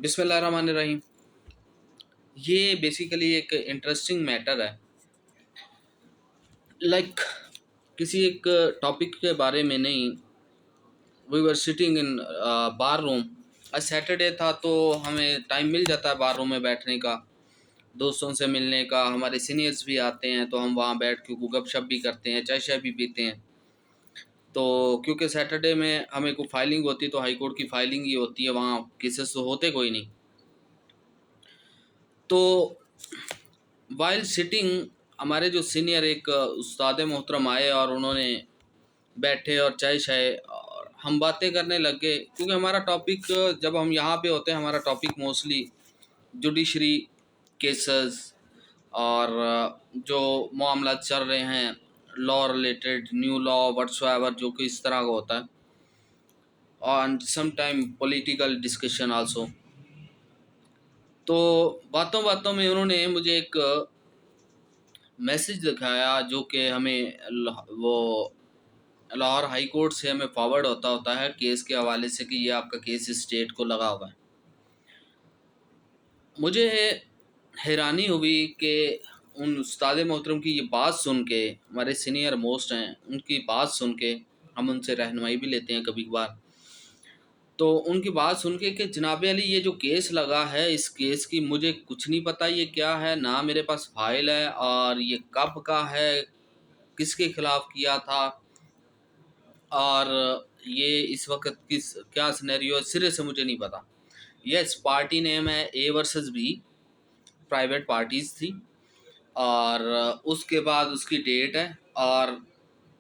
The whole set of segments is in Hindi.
बिस्मिल्लाहिर्रहमानिर्रहीम। ये बेसिकली एक इंटरेस्टिंग मैटर है। लाइक किसी एक टॉपिक के बारे में नहीं। We were sitting in bar room. आज सैटरडे था तो हमें टाइम मिल जाता है बार रूम में बैठने का, दोस्तों से मिलने का। हमारे सीनियर्स भी आते हैं तो हम वहाँ बैठ के गपशप भी करते हैं, चाय शाय भी पीते हैं। तो क्योंकि सैटरडे में हमें को फाइलिंग होती है तो हाई कोर्ट की फाइलिंग ही होती है, वहाँ केसेस तो होते कोई नहीं। तो वाइल सिटिंग हमारे जो सीनियर एक उस्ताद मोहतरम आए और उन्होंने बैठे और चाय शाय और हम बातें करने लग गए, क्योंकि हमारा टॉपिक जब हम यहाँ पे होते हैं हमारा टॉपिक मोस्टली जुडिशरी केसेस और जो मामला चल रहे हैं law related, new law whatsoever जो कि इस तरह का होता है, और some time political discussion also. तो बातों बातों में उन्होंने मुझे एक मैसेज दिखाया जो कि हमें वो लाहौर हाई कोर्ट से हमें फॉरवर्ड होता है केस के हवाले से कि ये आपका केस स्टेट को लगा हुआ है। मुझे हैरानी हुई कि उन उस्ताद मोहतरम की ये बात सुन के, हमारे सीनियर मोस्ट हैं, उनकी बात सुन के हम उनसे रहनुमाई भी लेते हैं कभी कभार। तो उनकी बात सुन के कि जनाब अली ये जो केस लगा है इस केस की मुझे कुछ नहीं पता ये क्या है, ना मेरे पास फाइल है, और ये कब का है, किसके खिलाफ किया था, और ये इस वक्त किस क्या सिनेरियो है, सिरे से मुझे नहीं पता। यस, पार्टी नेम है A versus B, private parties थी, और उसके बाद उसकी डेट है और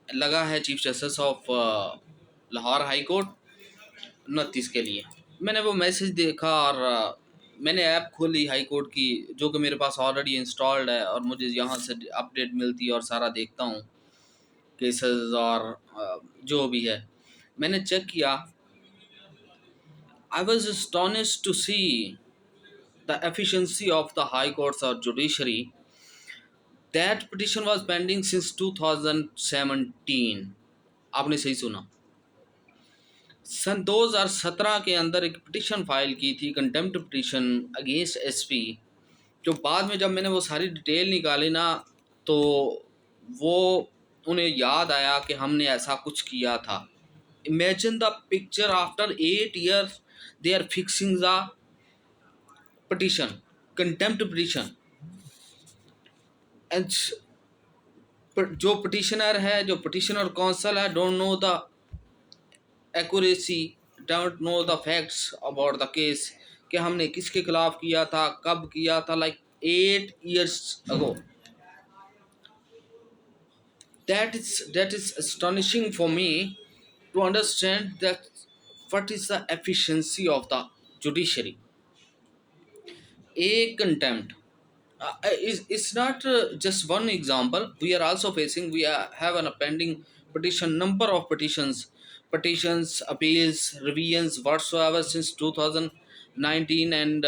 लगा है chief justice of Lahore high court 29 के लिए। मैंने वो मैसेज देखा और मैंने ऐप खोली हाई कोर्ट की जो कि मेरे पास ऑलरेडी इंस्टॉल्ड है, और मुझे यहाँ से अपडेट मिलती है और सारा देखता हूँ केसेस और जो भी है। मैंने चेक किया। I was astonished to see the efficiency of the high courts or judiciary. That petition was pending since 2017. आपने सही सुना, सन 2017 के अंदर एक पिटिशन फाइल की थी, कंटेम्प्ट पिटिशन अगेंस्ट एसपी। जो बाद में जब मैंने वो सारी डिटेल निकाली ना, तो वो उन्हें याद आया कि हमने ऐसा कुछ किया था। Imagine the picture, after 8 years they are fixing the petition, contempt petition. And जो पिटिशनर है, जो पिटिशनर कौंसल है, don't know the accuracy, don't know the facts about the case कि हमने किसके खिलाफ किया था, कब किया था, like 8 years ago। That is astonishing for me to understand that what is the efficiency of the judiciary. A contempt is not just one example. We are also facing, have an pending petition, number of petitions, appeals, revisions, whatsoever since 2019 and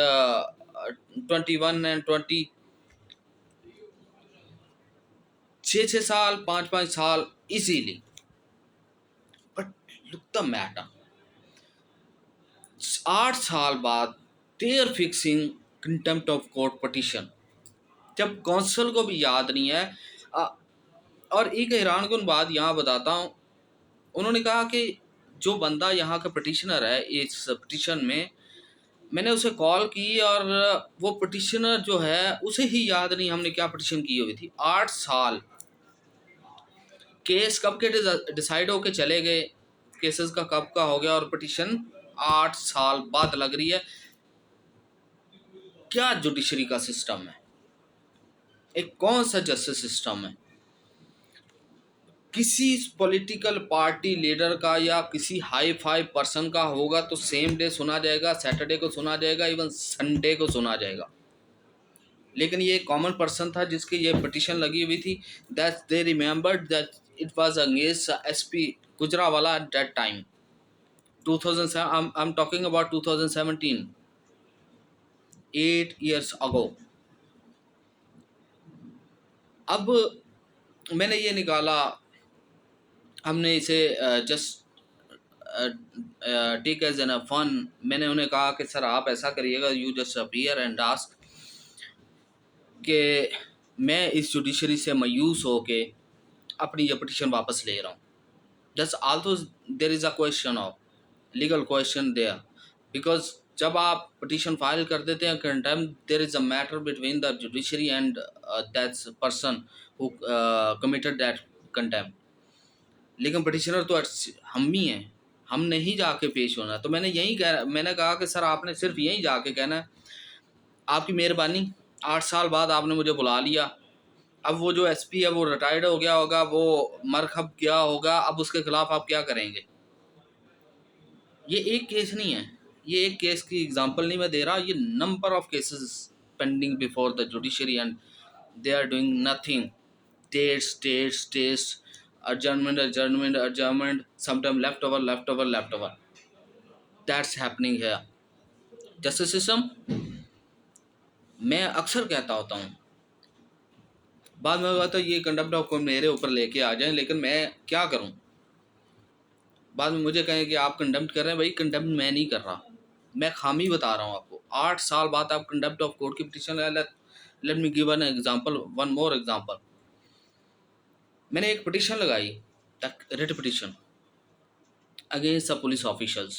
21 and 20, 6 साल, 5 साल easily. But look the matter, 8 साल बाद they are fixing contempt of court petition, जब कौंसल को भी याद नहीं है। और एक हैरानकुन बात यहाँ बताता हूँ। उन्होंने कहा कि जो बंदा यहाँ का पिटिशनर है, इस पिटिशन में मैंने उसे कॉल की और वो पिटिशनर जो है उसे ही याद नहीं हमने क्या पिटिशन की हुई थी। 8 साल केस कब के डिसाइड होके चले गए, केसेस का कब का हो गया, और पिटिशन 8 साल बाद लग रही है। क्या जुडिशरी का सिस्टम है, एक कौन सा जस्टिस सिस्टम है। किसी पॉलिटिकल पार्टी लीडर का या किसी हाई फाई पर्सन का होगा तो सेम डे सुना जाएगा, सैटरडे को सुना जाएगा, इवन संडे को सुना जाएगा। लेकिन ये कॉमन पर्सन था जिसकी ये पिटिशन लगी हुई थी, that they remembered that it was against SP Gujranwala at that time 2007। I am talking about 2017, 8 years ago. अब मैंने ये निकाला, हमने इसे just take as an fun. मैंने उन्हें कहा कि सर आप ऐसा करिएगा, you just appear and ask कि मैं इस जुडिशरी से मायूस हो के अपनी ये पिटिशन वापस ले रहा हूँ। Just also there is a question of legal question there, because जब आप पिटिशन फाइल कर देते हैं contempt, there is a matter between the judiciary and that person who committed that contempt. लेकिन पिटिशनर तो हम ही हैं, हमने ही जाके पेश होना। तो मैंने कहा कि सर आपने सिर्फ यहीं जाके कहना है आपकी मेहरबानी, 8 साल बाद आपने मुझे बुला लिया, अब वो जो एसपी है वो रिटायर्ड हो गया होगा, वो मरहब गया होगा, अब उसके खिलाफ आप क्या करेंगे। ये एक केस नहीं है, ये एक केस की एग्जांपल नहीं मैं दे रहा, ये number of cases pending before the judiciary and they are doing nothing. Test adjournment, sometime left over, that's happening here। Justice system, मैं अक्सर कहता होता हूँ, बाद में बात ये कंडक्ट ऑफ कोर्ट मेरे ऊपर लेके आ जाएं, लेकिन मैं क्या करूं। बाद में मुझे कहें कि आप कंडम्प्ट कर रहे हैं, भाई कंडम्प्ट मैं नहीं कर रहा, मैं खामी बता रहा हूं आपको। 8 साल बाद आप कंडम्प्ट ऑफ कोर्ट की petition, let me give one more example. मैंने एक पिटीशन लगाई, writ petition against the police officials.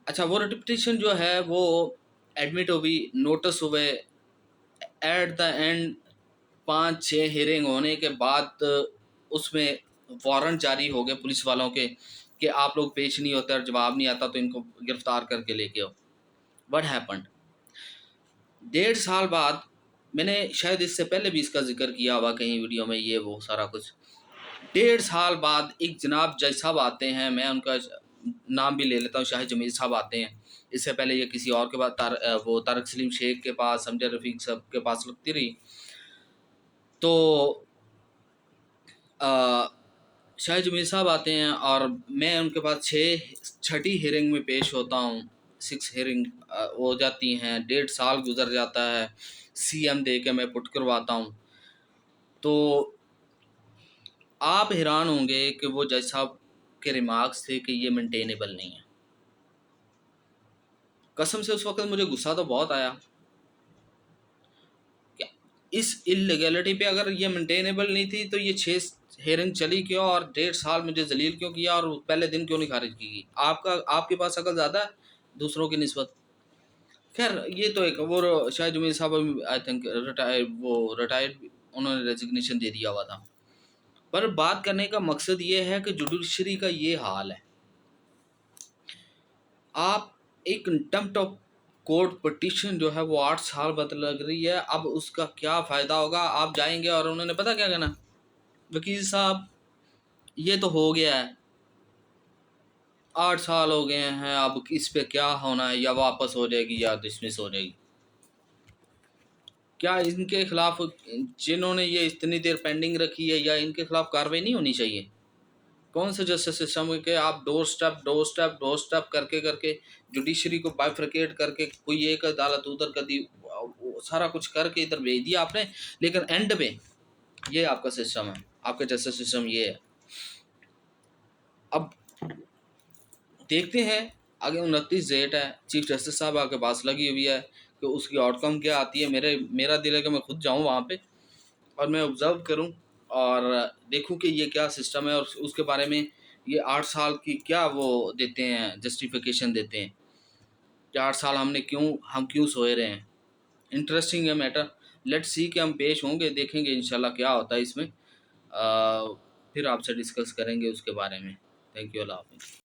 अच्छा, वो रिट पिटीशन जो है वो एडमिट हुई, नोटिस हुए, एट द एंड 5-6 हियरिंग होने के बाद उसमें वारंट जारी हो गए पुलिस वालों के कि आप लोग पेश नहीं होते और जवाब नहीं आता तो इनको गिरफ्तार करके लेके आओ। व्हाट हैपेंड, 1.5 साल बाद, मैंने शायद इससे पहले भी इसका जिक्र किया हुआ कहीं वीडियो में, ये वो सारा कुछ। 1.5 साल बाद एक जनाब जज साहब आते हैं, मैं उनका नाम भी ले लेता हूँ, शाहिद जमील साहब आते हैं। इससे पहले ये किसी और के पास वो तारक सलीम शेख के पास, समझा रफीक साहब के पास लगती रही। तो शाहिद जमील साहब आते हैं और मैं उनके पास छठी हियरिंग में पेश होता हूँ। 6 हियरिंग हो जाती हैं, 1.5 साल गुजर जाता है, सीएम दे के मैं पुट करवाता हूँ। तो आप हैरान होंगे कि वो जज साहब के रिमार्क्स थे कि ये मेंटेनेबल नहीं है। कसम से उस वक्त मुझे गुस्सा तो बहुत आया, इस इलीगैलिटी पे अगर ये मेंटेनेबल नहीं थी तो ये 6 हेयरिंग चली क्यों और 1.5 साल मुझे जलील क्यों किया और पहले दिन क्यों नहीं खारिज की गई। आपके पास अकल ज़्यादा है दूसरों की निस्बत। खैर ये तो एक वो शायद जमील साहब आई थिंक रिटायर्ड, उन्होंने रेजिग्नेशन दे दिया हुआ था। पर बात करने का मकसद ये है कि जुडिशरी का ये हाल है। आप एक कंटेम्प्ट ऑफ कोर्ट पिटीशन जो है वो 8 साल बाद लग रही है, अब उसका क्या फ़ायदा होगा। आप जाएंगे और उन्होंने पता क्या कहना, वकील साहब ये तो हो गया है, 8 साल हो गए हैं, अब इस पे क्या होना है, या वापस हो जाएगी या डिसमिस हो जाएगी। क्या इनके खिलाफ, जिन्होंने ये इतनी देर पेंडिंग रखी है, या इनके खिलाफ कार्रवाई नहीं होनी चाहिए। कौन से जस्टिस सिस्टम के आप डोर स्टेप करके करके जुडिशरी को बाइफ्रिकेट करके कोई एक अदालत उधर कर दी, सारा कुछ करके इधर भेज दिया आपने, लेकिन एंड पे ये आपका सिस्टम है, आपका जस्टिस सिस्टम ये है। अब देखते हैं आगे 29 डेट है, चीफ जस्टिस साहब आपके पास लगी हुई है कि उसकी आउटकम क्या आती है। मेरा दिल है कि मैं खुद जाऊँ वहाँ पे और मैं ऑब्ज़र्व करूँ और देखूँ कि ये क्या सिस्टम है, और उसके बारे में ये 8 साल की क्या वो देते हैं, जस्टिफिकेशन देते हैं कि 8 साल हम क्यों सोए रहे हैं। इंटरेस्टिंग है मैटर, लेट्स सी कि हम पेश होंगे, देखेंगे इंशाल्लाह क्या होता है इसमें। फिर आपसे डिस्कस करेंगे उसके बारे में। थैंक यू, अल्लाह हाफ़िज़।